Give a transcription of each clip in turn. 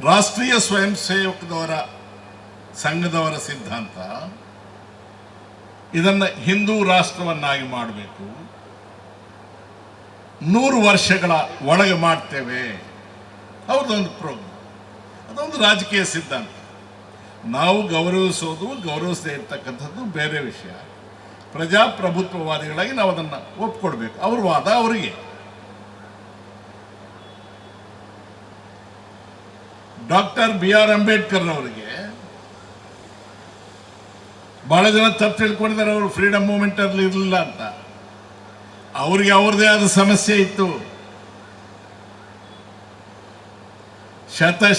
ರಾಷ್ಟ್ರೀಯ ಸ್ವಯಂ ಸೇವಕದವರ ಸಂಘದವರ ಸಿದ್ಧಾಂತ ಇದನ್ನು ಹಿಂದೂ ರಾಷ್ಟ್ರವನ್ನಾಗಿ ಮಾಡಬೇಕು, 100 ವರ್ಷಗಳ ಒಳಗೆ ಮಾಡ್ತೇವೆ. ಅವ್ರದ್ದೊಂದು ಪ್ರೋಗ್ರಾಮ್, ಅದೊಂದು ರಾಜಕೀಯ ಸಿದ್ಧಾಂತ. ನಾವು ಗೌರವಿಸೋದು ಗೌರವಿಸದೇ ಇರ್ತಕ್ಕಂಥದ್ದು ಬೇರೆ ವಿಷಯ. ಪ್ರಜಾಪ್ರಭುತ್ವವಾದಿಗಳಾಗಿ ನಾವು ಅದನ್ನು ಒಪ್ಕೊಡ್ಬೇಕು. ಅವ್ರ ವಾದ ಅವರಿಗೆ. Doctor B.R. ಅಂಬೇಡ್ಕರ್ ಅವರಿಗೆ ಬಹಳ ಜನ ತಪ್ಪು ತಿಳ್ಕೊಂಡಿದ್ದಾರೆ, ಅವರು ಫ್ರೀಡಮ್ ಮೂವ್ಮೆಂಟ್ ಅಲ್ಲಿ ಇರಲಿಲ್ಲ ಅಂತ. ಅವ್ರಿಗೆ ಅವ್ರದೇ ಆದ ಸಮಸ್ಯೆ ಇತ್ತು.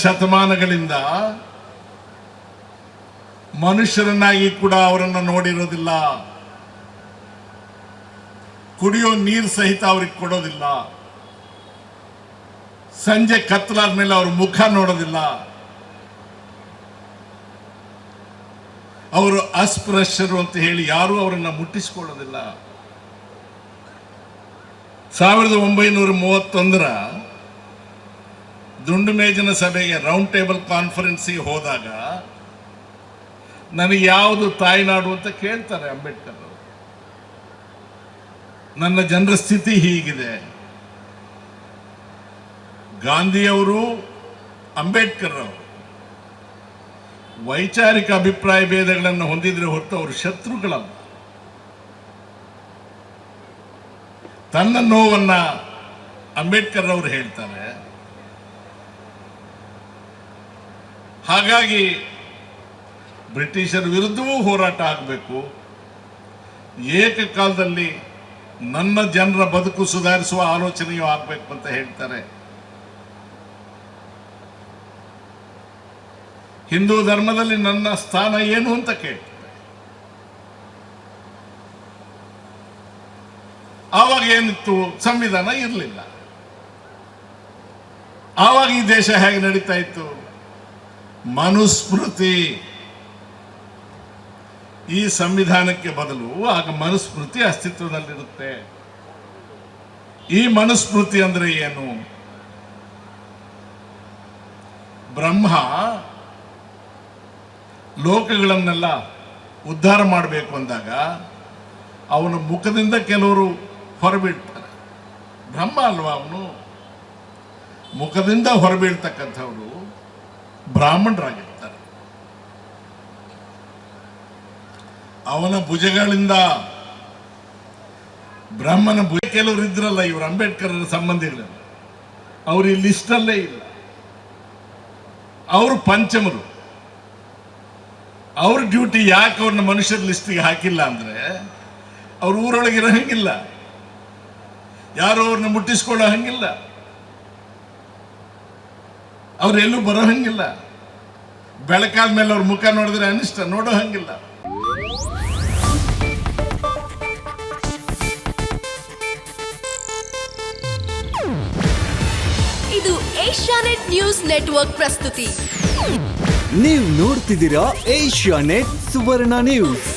ಶತಮಾನಗಳಿಂದ ಮನುಷ್ಯರನ್ನಾಗಿ ಕೂಡ ಅವರನ್ನು ನೋಡಿರೋದಿಲ್ಲ. ಕುಡಿಯೋ ನೀರು ಸಹಿತ ಅವ್ರಿಗೆ ಕೊಡೋದಿಲ್ಲ. ಸಂಜೆ ಕತ್ತಲಾದ ಮೇಲೆ ಅವ್ರ ಮುಖ ನೋಡೋದಿಲ್ಲ. ಅವರು ಅಸ್ಪೃಶ್ಯರು ಅಂತ ಹೇಳಿ ಯಾರೂ ಅವರನ್ನು ಮುಟ್ಟಿಸಿಕೊಳ್ಳೋದಿಲ್ಲ. 1931 ದುಂಡು ಮೇಜಿನ ಸಭೆಗೆ ರೌಂಡ್ ಟೇಬಲ್ ಕಾನ್ಫರೆನ್ಸಿಗೆ ಹೋದಾಗ ನನಗೆ ಯಾವುದು ತಾಯ್ನಾಡು ಅಂತ ಕೇಳ್ತಾರೆ ಅಂಬೇಡ್ಕರ್ ಅವರು. ನನ್ನ ಜನರ ಸ್ಥಿತಿ ಹೀಗಿದೆ. ಗಾಂಧಿಯವರು, ಅಂಬೇಡ್ಕರ್ ಅವರು ವೈಚಾರಿಕ ಅಭಿಪ್ರಾಯ ಭೇದಗಳನ್ನು ಹೊಂದಿದ್ರೆ ಹೊರತು ಅವರು ಶತ್ರುಗಳಲ್ಲ. ತನ್ನ ನೋವನ್ನ ಅಂಬೇಡ್ಕರ್ ಅವರು ಹೇಳ್ತಾರೆ. ಹಾಗಾಗಿ ಬ್ರಿಟಿಷರ ವಿರುದ್ಧವೂ ಹೋರಾಟ ಆಗಬೇಕು. ಏಕಕಾಲದಲ್ಲಿ ನನ್ನ ಜನರ ಬದುಕು ಸುಧಾರಿಸುವ ಆಲೋಚನೆಯೂ ಆಗಬೇಕು ಅಂತ ಹೇಳ್ತಾರೆ. ಹಿಂದೂ ಧರ್ಮದಲ್ಲಿ ನನ್ನ ಸ್ಥಾನ ಏನು ಅಂತ ಕೇಳ್ತಾರೆ. ಆವಾಗ ಏನಿತ್ತು? ಸಂವಿಧಾನ ಇರಲಿಲ್ಲ. ಆವಾಗ ಈ ದೇಶ ಹೇಗೆ ನಡೀತಾ ಇತ್ತು? ಮನುಸ್ಮೃತಿ. ಈ ಸಂವಿಧಾನಕ್ಕೆ ಬದಲು ಆಗ ಮನುಸ್ಮೃತಿ ಅಸ್ತಿತ್ವದಲ್ಲಿರುತ್ತೆ. ಈ ಮನುಸ್ಮೃತಿ ಅಂದ್ರೆ ಏನು? ಬ್ರಹ್ಮ ಲೋಕಗಳನ್ನೆಲ್ಲ ಉದ್ಧಾರ ಮಾಡಬೇಕು ಅಂದಾಗ ಅವನ ಮುಖದಿಂದ ಕೆಲವರು ಹೊರಬೀಳ್ತಾರೆ. ಬ್ರಹ್ಮ ಅಲ್ವಾ ಅವನು? ಮುಖದಿಂದ ಹೊರಬೀಳ್ತಕ್ಕಂಥವರು ಬ್ರಾಹ್ಮಣರಾಗಿರ್ತಾರೆ. ಅವನ ಭುಜಗಳಿಂದ ಬ್ರಹ್ಮನ ಭುಜ ಕೆಲವರು ಇದ್ರಲ್ಲ, ಇವರು ಅಂಬೇಡ್ಕರ್ ಸಂಬಂಧಿಗಳೆಲ್ಲ, ಅವರು ಈ ಲಿಸ್ಟಲ್ಲೇ ಇಲ್ಲ. ಅವರು ಪಂಚಮರು. ಅವ್ರ ಡ್ಯೂಟಿ ಯಾಕೆ ಅವ್ರನ್ನ ಮನುಷ್ಯರ ಲಿಸ್ಟಿಗೆ ಹಾಕಿಲ್ಲ ಅಂದ್ರೆ ಅವ್ರ ಊರೊಳಗೆ ಇರೋ ಹಂಗಿಲ್ಲ, ಯಾರು ಅವ್ರನ್ನ ಮುಟ್ಟಿಸ್ಕೊಳ್ಳೋ ಹಂಗಿಲ್ಲ, ಅವ್ರೆಲ್ಲೂ ಬರೋ ಹಂಗಿಲ್ಲ, ಬೆಳಕಾದ ಮೇಲೆ ಅವ್ರ ಮುಖ ನೋಡಿದ್ರೆ ಅನಿಷ್ಟ ನೋಡೋ ಹಂಗಿಲ್ಲ. ಇದು ಏಷ್ಯಾನೆಟ್ ನ್ಯೂಸ್ ನೆಟ್ವರ್ಕ್ ಪ್ರಸ್ತುತಿ. ನೀವು ನೋಡ್ತಿದ್ದೀರಾ ಏಷ್ಯಾನೆಟ್ ಸುವರ್ಣ ನ್ಯೂಸ್.